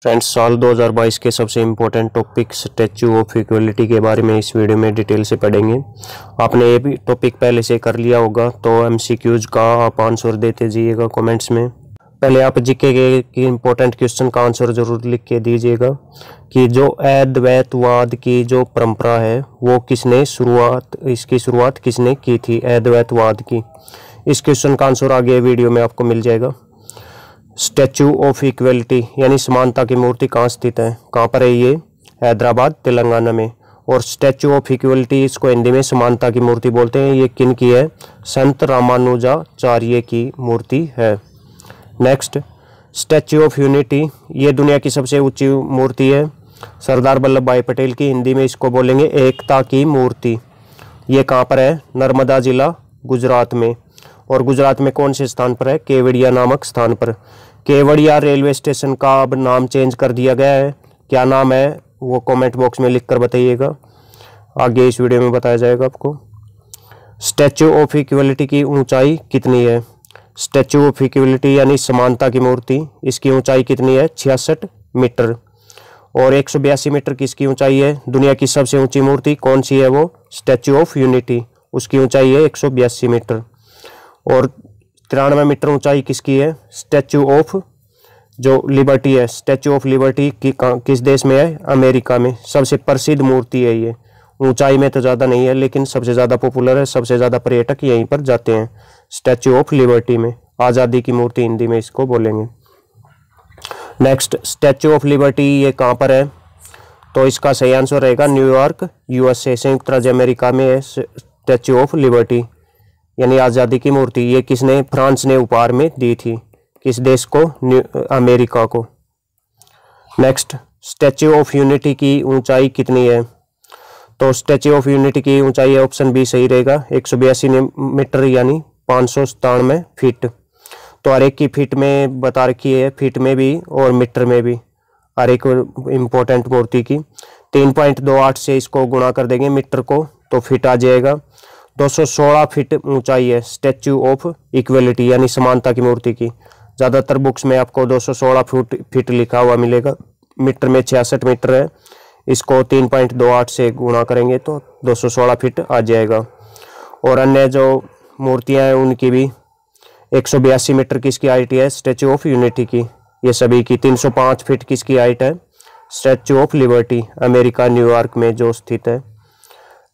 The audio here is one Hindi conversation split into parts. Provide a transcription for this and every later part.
फ्रेंड्स, साल 2022 के सबसे important topic statue of equality के बारे में इस वीडियो में डिटेल से पढ़ेंगे। आपने ये भी टॉपिक पहले से कर लिया होगा तो एमसीक्यूज का आप आंसर देते जाइएगा कमेंट्स में। पहले आप जीके के इम्पोर्टेंट क्वेश्चन का आंसर जरूर लिख के दीजिएगा कि जो अद्वैतवाद की जो परंपरा है वो इसकी शुरुआत किसने की थी, अद्वैतवाद की। इस क्वेश्चन का आंसर आगे वीडियो में आपको मिल जाएगा। स्टैच्यू ऑफ इक्वलिटी यानी समानता की मूर्ति कहाँ स्थित है, कहाँ पर है ये? हैदराबाद, तेलंगाना में। और स्टैच्यू ऑफ इक्वलिटी इसको हिंदी में समानता की मूर्ति बोलते हैं। ये किन की है? संत रामानुजाचार्य की मूर्ति है। नेक्स्ट, स्टैच्यू ऑफ यूनिटी ये दुनिया की सबसे ऊंची मूर्ति है, सरदार वल्लभ भाई पटेल की। हिंदी में इसको बोलेंगे एकता की मूर्ति। ये कहाँ पर है? नर्मदा जिला, गुजरात में। और गुजरात में कौन से स्थान पर है? केवड़िया नामक स्थान पर। केवड़िया रेलवे स्टेशन का अब नाम चेंज कर दिया गया है। क्या नाम है वो कमेंट बॉक्स में लिखकर बताइएगा, आगे इस वीडियो में बताया जाएगा आपको। स्टैच्यू ऑफ इक्वलिटी की ऊंचाई कितनी है? स्टैच्यू ऑफ इक्वलिटी यानी समानता की मूर्ति, इसकी ऊंचाई कितनी है? 66 मीटर। और 182 मीटर किसकी ऊंचाई है? दुनिया की सबसे ऊंची मूर्ति कौन सी है? वो स्टैच्यू ऑफ यूनिटी, उसकी ऊंचाई है 182 मीटर। और 93 मीटर ऊंचाई किसकी है? स्टैच्यू ऑफ जो लिबर्टी है, स्टैच्यू ऑफ लिबर्टी की किस देश में है? अमेरिका में। सबसे प्रसिद्ध मूर्ति है ये। ऊंचाई में तो ज़्यादा नहीं है लेकिन सबसे ज़्यादा पॉपुलर है, सबसे ज़्यादा पर्यटक यहीं पर जाते हैं, स्टैच्यू ऑफ लिबर्टी में। आज़ादी की मूर्ति हिंदी में इसको बोलेंगे। नेक्स्ट, स्टैच्यू ऑफ लिबर्टी ये कहाँ पर है? तो इसका सही आंसर रहेगा न्यूयॉर्क, यूएसए, संयुक्त राज्य अमेरिका में है स्टैच्यू ऑफ लिबर्टी यानी आज़ादी की मूर्ति। ये किसने? फ्रांस ने उपहार में दी थी। किस देश को? अमेरिका को। नेक्स्ट, स्टैच्यू ऑफ यूनिटी की ऊंचाई कितनी है? तो स्टैच्यू ऑफ यूनिटी की ऊंचाई है, ऑप्शन बी सही रहेगा, 182 मीटर यानी 597 फीट। तो हर एक की फीट में बता रखी है, फीट में भी और मीटर में भी, हर एक इम्पोर्टेंट मूर्ति की। 3.28 से इसको गुणा कर देंगे मीटर को तो फिट आ जाएगा। 216 फीट ऊंचाई है स्टैच्यू ऑफ इक्वलिटी यानी समानता की मूर्ति की। ज़्यादातर बुक्स में आपको 216 फीट लिखा हुआ मिलेगा, मीटर में 66 मीटर है। इसको 3.28 से गुणा करेंगे तो 216 फीट आ जाएगा। और अन्य जो मूर्तियां हैं उनकी भी 182 मीटर किसकी हाइट है? स्टैच्यू ऑफ यूनिटी की। ये सभी की 305 फीट किसकी हाइट है? Statue of liberty, America, New York में जो स्थित है।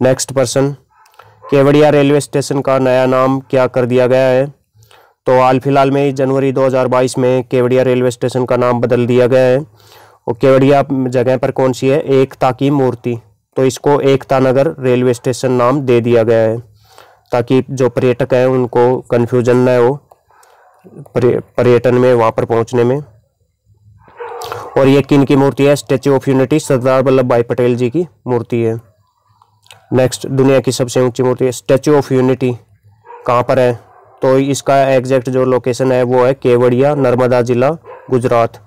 Next person, Kevadia railway station का नया नाम क्या कर दिया गया है? तो हाल फिलहाल में जनवरी 2022 में केवड़िया रेलवे स्टेशन का नाम बदल दिया गया है। और केवड़िया जगह पर कौन सी है? एकता की मूर्ति, तो इसको एकता नगर रेलवे स्टेशन नाम दे दिया गया है ताकि जो पर्यटक हैं उनको कन्फ्यूजन न हो पर्यटन में, वहाँ पर पहुँचने में। और ये किन की मूर्ति है? Statue of unity, Sardar Vallabh भाई पटेल जी की मूर्ति है। नेक्स्ट, दुनिया की सबसे ऊंची मूर्ति है स्टैच्यू ऑफ यूनिटी कहाँ पर है? तो इसका एग्जैक्ट जो लोकेशन है वो है केवड़िया, नर्मदा जिला, गुजरात।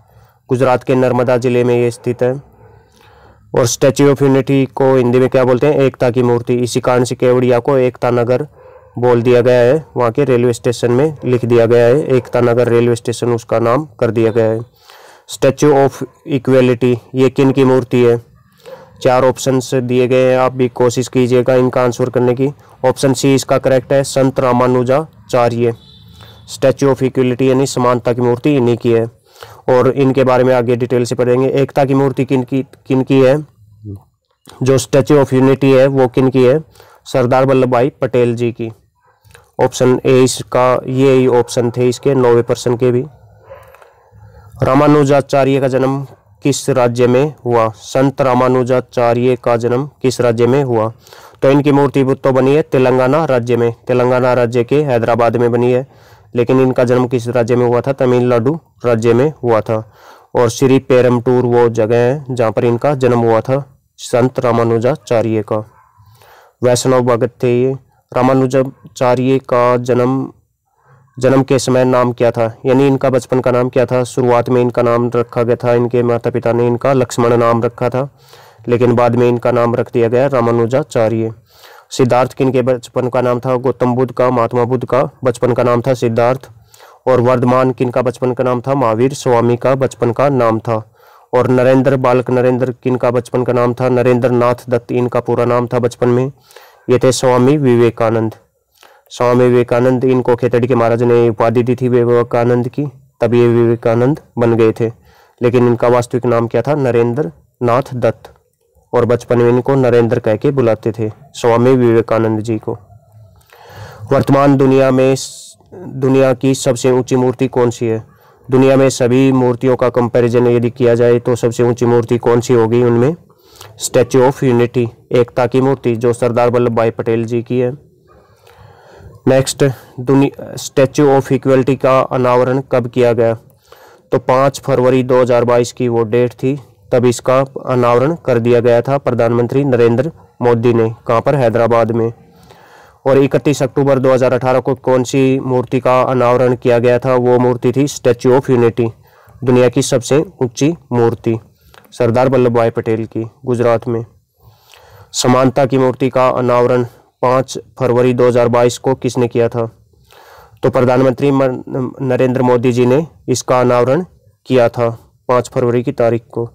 गुजरात के नर्मदा जिले में ये स्थित है। और स्टैच्यू ऑफ यूनिटी को हिंदी में क्या बोलते हैं? एकता की मूर्ति। इसी कारण से केवड़िया को एकता नगर बोल दिया गया है, वहाँ के रेलवे स्टेशन में लिख दिया गया है, एकता नगर रेलवे स्टेशन उसका नाम कर दिया गया है। स्टैच्यू ऑफ इक्वलिटी ये किन की मूर्ति है? 4 ऑप्शंस दिए गए हैं, आप भी कोशिश कीजिएगा इनका आंसर करने की। ऑप्शन सी इसका करेक्ट है, संत रामानुजाचार्य। स्टैच्यू ऑफ इक्वलिटी यानी समानता की मूर्ति इन्हीं की है। और इनके बारे में आगे डिटेल से पढ़ेंगे। एकता की मूर्ति किन की है? जो स्टैच्यू ऑफ यूनिटी है वो किन की है? सरदार वल्लभ भाई पटेल जी की। ऑप्शन ए इसका, ये ही ऑप्शन थे इसके 90% के भी। रामानुजाचार्य का जन्म किस राज्य में हुआ? संत रामानुजाचार्य का जन्म किस राज्य में हुआ? तो इनकी मूर्ति तो बनी है तेलंगाना राज्य में, तेलंगाना राज्य के हैदराबाद में बनी है। लेकिन इनका जन्म किस राज्य में हुआ था? तमिलनाडु राज्य में हुआ था। और श्री पेरमटूर वो जगह है जहाँ पर इनका जन्म हुआ था संत रामानुजाचार्य का। वैष्णव भगत थे ये। रामानुजाचार्य का जन्म के समय नाम क्या था? यानी इनका बचपन का नाम क्या था? शुरुआत में इनका नाम रखा गया था, इनके माता पिता ने इनका लक्ष्मण नाम रखा था, लेकिन बाद में इनका नाम रख दिया गया रामानुजाचार्य। सिद्धार्थ किन के बचपन का नाम था? गौतम बुद्ध का, महात्मा बुद्ध का बचपन का नाम था सिद्धार्थ। और वर्धमान किन का बचपन का नाम था? महावीर स्वामी का बचपन का नाम था। और नरेंद्र बालक नरेंद्र किनका बचपन का नाम था? नरेंद्र नाथ दत्त इनका पूरा नाम था बचपन में। ये थे स्वामी विवेकानंद। स्वामी विवेकानंद, इनको खेतड़ी के महाराज ने उपाधि दी थी विवेकानंद की, तब ये विवेकानंद बन गए थे। लेकिन इनका वास्तविक नाम क्या था? नरेंद्र नाथ दत्त, और बचपन में इनको नरेंद्र कह के बुलाते थे, स्वामी विवेकानंद जी को। वर्तमान दुनिया की सबसे ऊंची मूर्ति कौन सी है? दुनिया में सभी मूर्तियों का कंपैरिजन यदि किया जाए तो सबसे ऊंची मूर्ति कौन सी होगी? उनमें स्टैच्यू ऑफ यूनिटी, एकता की मूर्ति, जो सरदार वल्लभ भाई पटेल जी की है। नेक्स्ट, स्टैच्यू ऑफ इक्वलिटी का अनावरण कब किया गया? तो 5 फरवरी 2022 की वो डेट थी, तब इसका अनावरण कर दिया गया था प्रधानमंत्री नरेंद्र मोदी ने। कहाँ पर? हैदराबाद में। और 31 अक्टूबर 2018 को कौन सी मूर्ति का अनावरण किया गया था? वो मूर्ति थी स्टैच्यू ऑफ यूनिटी, दुनिया की सबसे ऊंची मूर्ति, सरदार वल्लभ भाई पटेल की, गुजरात में। समानता की मूर्ति का अनावरण 5 फरवरी 2022 को किसने किया था? तो प्रधानमंत्री नरेंद्र मोदी जी ने इसका अनावरण किया था 5 फरवरी की तारीख को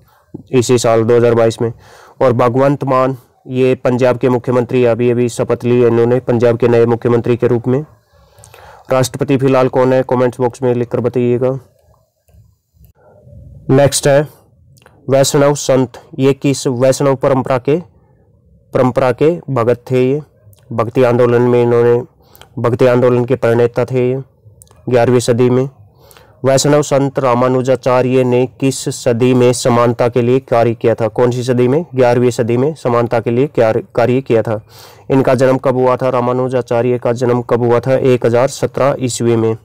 इसी साल 2022 में। और भगवंत मान, ये पंजाब के मुख्यमंत्री, अभी अभी शपथ ली है इन्होंने पंजाब के नए मुख्यमंत्री के रूप में। राष्ट्रपति फिलहाल कौन है? कमेंट्स बॉक्स में लिखकर बताइएगा। नेक्स्ट है वैष्णव संत। ये किस वैष्णव परंपरा के भगत थे? ये भक्ति आंदोलन में, इन्होंने भक्ति आंदोलन के प्रणेता थे ये 11वीं सदी में। वैष्णव संत रामानुजाचार्य ने किस सदी में समानता के लिए कार्य किया था? कौन सी सदी में? 11वीं सदी में समानता के लिए कार्य किया था। इनका जन्म कब हुआ था? रामानुजाचार्य का जन्म कब हुआ था? 1017 ईस्वी में।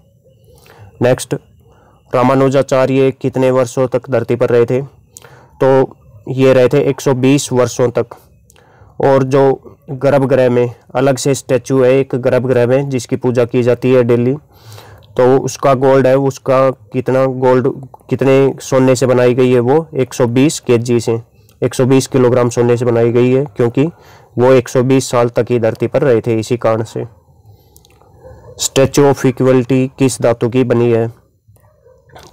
नेक्स्ट, रामानुजाचार्य कितने वर्षों तक धरती पर रहे थे? तो ये रहे थे 120 वर्षों तक। और जो गर्भगृह में अलग से स्टैचू है एक गर्भगृह में, जिसकी पूजा की जाती है डेली, तो उसका गोल्ड है, उसका कितने सोने से बनाई गई है? वो 120 kg से, 120 किलोग्राम सोने से बनाई गई है, क्योंकि वो 120 साल तक ही धरती पर रहे थे इसी कारण से। स्टैच्यू ऑफ इक्वलिटी किस धातु की बनी है?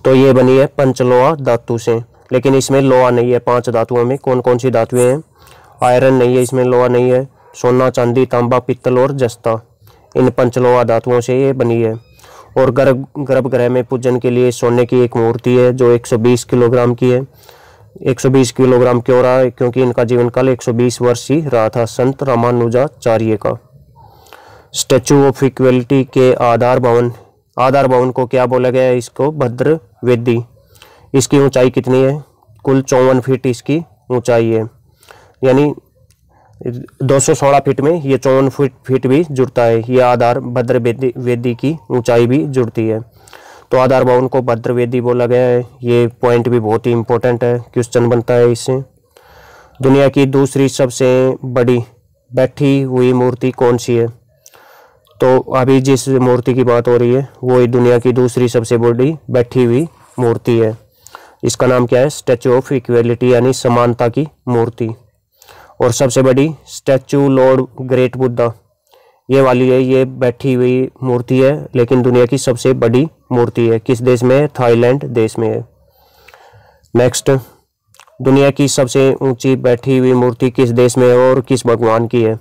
तो ये बनी है पंचलोहा धातु से, लेकिन इसमें लोहा नहीं है। 5 धातुओं में कौन कौन सी धातुएं हैं? आयरन नहीं है इसमें, लोहा नहीं है, सोना, चांदी, तांबा, पित्तल और जस्ता, इन पंचलोहा धातुओं से ये बनी है। और गर्भगृह में पूजन के लिए सोने की एक मूर्ति है जो 120 किलोग्राम की है। 120 किलोग्राम क्यों रहा है? क्योंकि इनका जीवन काल 120 वर्ष ही रहा था, संत रामानुजाचार्य का। स्टैच्यू ऑफ इक्वलिटी के आधार भवन को क्या बोला गया है? इसको भद्र वेदी। इसकी ऊंचाई कितनी है? कुल 54 फीट इसकी ऊंचाई है, यानी 216 फीट में ये 54 फीट भी जुड़ता है। ये आधार भद्र वेदी की ऊंचाई भी जुड़ती है, तो आधार भवन को भद्र वेदी बोला गया है। ये पॉइंट भी बहुत ही इंपॉर्टेंट है, क्वेश्चन बनता है इससे। दुनिया की दूसरी सबसे बड़ी बैठी हुई मूर्ति कौन सी है? तो अभी जिस मूर्ति की बात हो रही है वो दुनिया की दूसरी सबसे बड़ी बैठी हुई मूर्ति है। इसका नाम क्या है? स्टैच्यू ऑफ इक्वलिटी, यानी समानता की मूर्ति। और सबसे बड़ी स्टैच्यू लॉर्ड ग्रेट बुद्धा, ये वाली है, ये बैठी हुई मूर्ति है, लेकिन दुनिया की सबसे बड़ी मूर्ति है। किस देश में है? थाईलैंड देश में है। नेक्स्ट, दुनिया की सबसे ऊंची बैठी हुई मूर्ति किस देश में है और किस भगवान की है?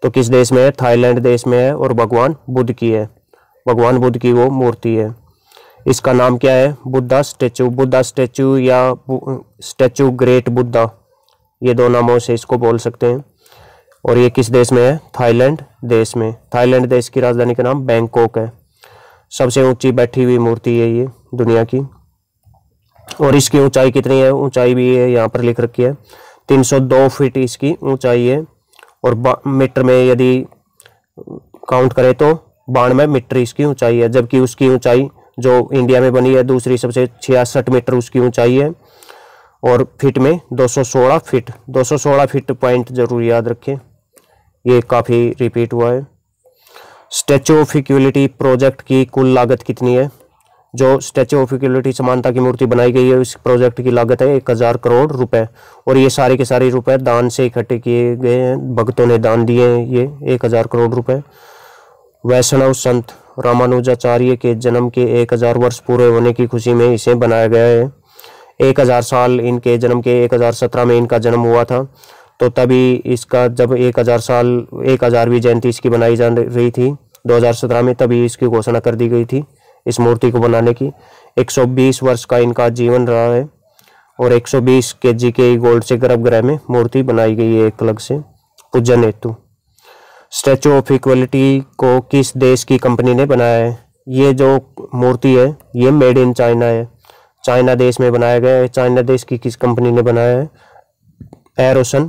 तो किस देश में है? थाईलैंड देश में है, और भगवान बुद्ध की है, भगवान बुद्ध की वो मूर्ति है। इसका नाम क्या है? बुद्धा स्टैचू या स्टैचू ग्रेट बुद्धा, ये दो नामों से इसको बोल सकते हैं। और ये किस देश में है? थाईलैंड देश में। थाईलैंड देश की राजधानी का नाम बैंकॉक है। सबसे ऊंची बैठी हुई मूर्ति है ये दुनिया की। और इसकी ऊंचाई कितनी है? ऊंचाई भी है यहाँ पर लिख रखी है, 302 फीट इसकी ऊंचाई है। और मीटर में यदि काउंट करें तो 92 मीटर इसकी ऊंचाई है, जबकि उसकी ऊंचाई जो इंडिया में बनी है दूसरी सबसे 66 मीटर उसकी ऊंचाई है। और फीट में 216 फीट पॉइंट जरूर याद रखें, ये काफ़ी रिपीट हुआ है। स्टैच्यू ऑफ इक्वलिटी प्रोजेक्ट की कुल लागत कितनी है? जो स्टैच्यू ऑफ इक्वलिटी समानता की मूर्ति बनाई गई है, इस प्रोजेक्ट की लागत है 1000 करोड़ रुपए। और ये सारे के सारे रुपए दान से इकट्ठे किए गए हैं, भक्तों ने दान दिए हैं ये 1000 करोड़ रुपए। वैष्णव संत रामानुजाचार्य के जन्म के 1000 वर्ष पूरे होने की खुशी में इसे बनाया गया है। 1000 साल इनके जन्म के 1017 में इनका जन्म हुआ था। तो तभी इसका जब 1000वीं जयंती इसकी बनाई जा रही थी 2017 में, तभी इसकी घोषणा कर दी गई थी इस मूर्ति को बनाने की। 120 वर्ष का इनका जीवन रहा है और 120 kg के गोल्ड से गर्भगृह में मूर्ति बनाई गई है एक अलग से पूजन हेतु। स्टैचू ऑफ इक्वलिटी को किस देश की कंपनी ने बनाया है? ये जो मूर्ति है ये मेड इन चाइना है, चाइना देश में बनाया गया है। चाइना देश की किस कंपनी ने बनाया है? एरोसन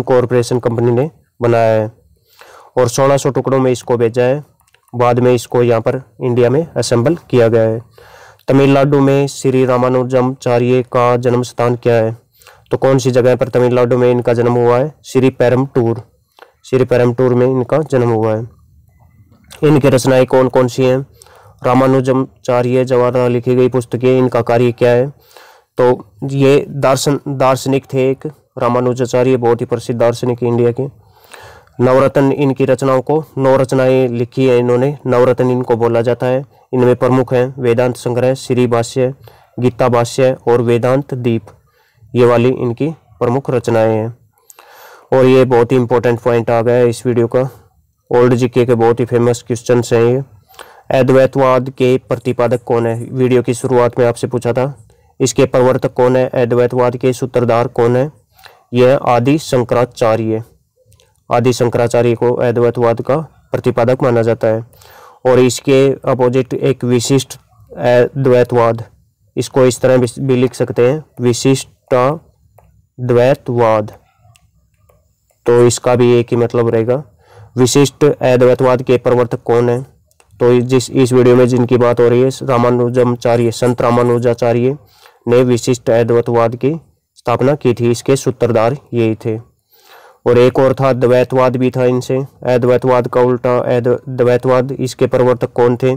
कॉरपोरेशन कंपनी ने बनाया है और 1600 टुकड़ों में इसको भेजा है। बाद में इसको यहाँ पर इंडिया में असेंबल किया गया है। तमिलनाडु में श्री रामानुजमचार्य का जन्म स्थान क्या है? तो कौन सी जगह पर तमिलनाडु में इनका जन्म हुआ है? श्रीपेरम्बटूर में इनका जन्म हुआ है। इनकी रचनाएं कौन कौन सी हैं? रामानुजमचार्य द्वारा लिखी गई पुस्तकें, इनका कार्य क्या है? तो ये दार्शनिक थे एक, रामानुजाचार्य बहुत ही प्रसिद्ध दार्शनिक इंडिया के। नवरत्न इनकी रचनाओं को, 9 रचनाएं लिखी है इन्होंने, नवरत्न इनको बोला जाता है। इनमें प्रमुख हैं वेदांत संग्रह, श्री भाष्य, गीता भाष्य और वेदांत दीप, ये वाली इनकी प्रमुख रचनाएं हैं। और ये बहुत ही इंपॉर्टेंट पॉइंट आ गया है इस वीडियो का, ओल्ड जीके के बहुत ही फेमस क्वेश्चन हैं ये। अद्वैतवाद के प्रतिपादक कौन है? वीडियो की शुरुआत में आपसे पूछा था, इसके प्रवर्तक कौन है? अद्वैतवाद के सूत्रधार कौन है? यह आदि शंकराचार्य को अद्वैतवाद का प्रतिपादक माना जाता है। और इसके अपोजिट एक विशिष्ट अद्वैतवाद, इसको इस तरह भी लिख सकते हैं, विशिष्टाद्वैतवाद। तो इसका भी एक ही मतलब रहेगा। विशिष्ट अद्वैतवाद के प्रवर्तक कौन है? तो इस वीडियो में जिनकी बात हो रही है, संत रामानुजाचार्य ने विशिष्ट अद्वैतवाद की स्थापना की थी, इसके सूत्रधार यही थे। और एक और था द्वैतवाद भी था इनसे, अद्वैतवाद का उल्टा द्वैतवाद। इसके प्रवर्तक कौन थे?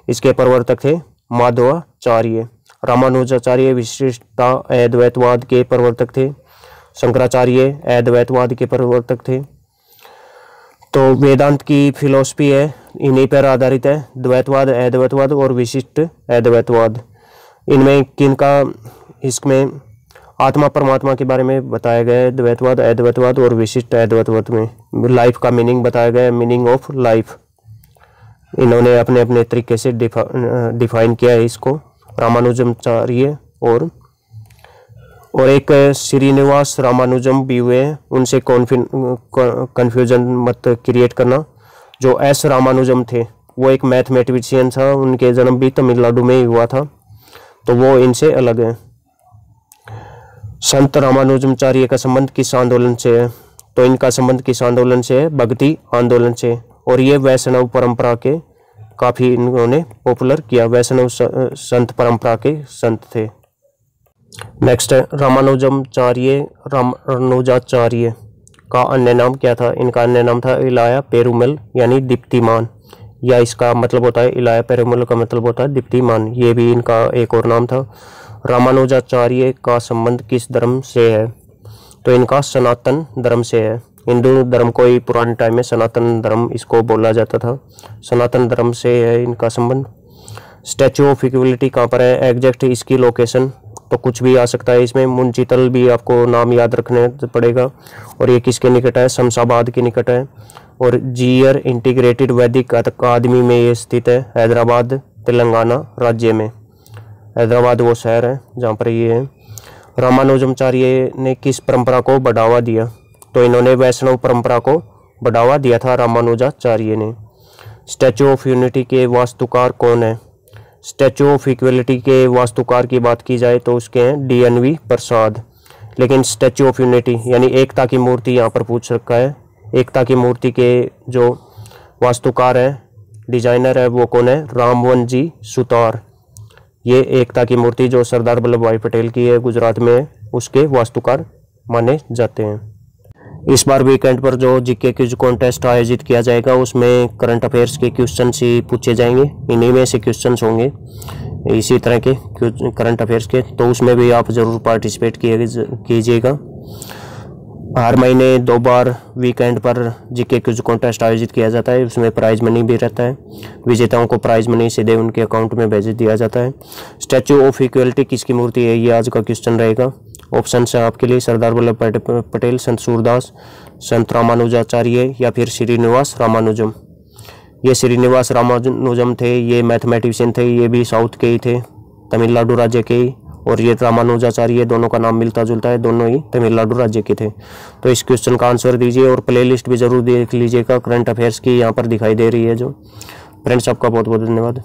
इसके प्रवर्तक थे माधवाचार्य। रामानुजाचार्य विशिष्टता अद्वैतवाद के प्रवर्तक थे, शंकराचार्य अद्वैतवाद के प्रवर्तक थे। तो वेदांत की फिलॉसफी है इन्हीं पर आधारित है, द्वैतवाद, अद्वैतवाद और विशिष्ट अद्वैतवाद। इनमें किनका, इसमें आत्मा परमात्मा के बारे में बताया गया है द्वैतवाद, अद्वैतवाद और विशिष्ट अद्वैतवाद में। लाइफ का मीनिंग बताया गया है, मीनिंग ऑफ लाइफ इन्होंने अपने अपने तरीके से डिफाइन किया है इसको, रामानुजमचार्य। और एक श्रीनिवास रामानुजम भी हुए हैं, उनसे कन्फ्यूजन मत क्रिएट करना। जो एस रामानुजम थे वो एक मैथमेटिशियन था, उनके जन्म भी तमिलनाडु में ही हुआ था, तो वो इनसे अलग है। संत रामानुजमचार्य का संबंध किस आंदोलन से है? तो इनका संबंध किस आंदोलन से है? भक्ति आंदोलन से। और ये वैष्णव परंपरा के काफी इन्होंने पॉपुलर किया, वैष्णव संत परंपरा के संत थे। नेक्स्ट है रामानुजाचार्य का अन्य नाम क्या था? इनका अन्य नाम था इलाया पेरुमल, यानी दीप्तिमान, या इसका मतलब होता है इलाया पेरुमल का मतलब होता है दीप्तिमान, ये भी इनका एक और नाम था। रामानुजाचार्य का संबंध किस धर्म से है? तो इनका सनातन धर्म से है। हिंदू धर्म को ही पुराने टाइम में सनातन धर्म इसको बोला जाता था, सनातन धर्म से है इनका संबंध। स्टैचू ऑफ इक्वलिटी कहाँ पर है? एग्जैक्ट इसकी लोकेशन तो कुछ भी आ सकता है इसमें, मुंशीतल भी आपको नाम याद रखने पड़ेगा। और ये किसके निकट है? शमशाबाद के निकट है। और जीयर इंटीग्रेटेड वैदिक अकादमी में ये स्थित है, हैदराबाद तेलंगाना राज्य में। हैदराबाद वो शहर है जहाँ पर ये है। रामानुजमचार्य ने किस परंपरा को बढ़ावा दिया? तो इन्होंने वैष्णव परंपरा को बढ़ावा दिया था रामानुजाचार्य ने। स्टैचू ऑफ यूनिटी के वास्तुकार कौन है? स्टैचू ऑफ इक्वलिटी के वास्तुकार की बात की जाए तो उसके हैं DNV प्रसाद। लेकिन स्टैचू ऑफ यूनिटी यानी एकता की मूर्ति यहाँ पर पूछ रखा है, एकता की मूर्ति के जो वास्तुकार है, डिजाइनर है, वो कौन है? रामवन जी सुतार। ये एकता की मूर्ति जो सरदार वल्लभ भाई पटेल की है, गुजरात में है, उसके वास्तुकार माने जाते हैं। इस बार वीकेंड पर जो जीके क्विज कॉन्टेस्ट आयोजित किया जाएगा उसमें करंट अफेयर्स के क्वेश्चंस ही पूछे जाएंगे, इन्हीं में से क्वेश्चंस होंगे इसी तरह के करंट अफेयर्स के, तो उसमें भी आप जरूर पार्टिसिपेट कीजिएगा। हर महीने 2 बार वीकेंड पर जीके क्विज कॉन्टेस्ट आयोजित किया जाता है। उसमें प्राइज मनी भी रहता है। विजेताओं को प्राइज मनी सीधे उनके अकाउंट में भेज दिया जाता है। स्टैचू ऑफ इक्वलिटी किसकी मूर्ति है, ये आज का क्वेश्चन रहेगा। ऑप्शन है आपके लिए सरदार वल्लभ भाई पटेल, संत सूरदास, संत रामानुजाचार्य या फिर श्रीनिवास रामानुजम। ये श्रीनिवास रामानुजम थे, ये मैथमेटिशियन थे, ये भी साउथ के ही थे, तमिलनाडु राज्य के ही। और ये रामानुजाचार्य, दोनों का नाम मिलता जुलता है, दोनों ही तमिलनाडु राज्य के थे। तो इस क्वेश्चन का आंसर दीजिए और प्लेलिस्ट भी जरूर देख लीजिएगा, करंट अफेयर्स की यहाँ पर दिखाई दे रही है जो। फ्रेंड्स, आपका बहुत बहुत धन्यवाद।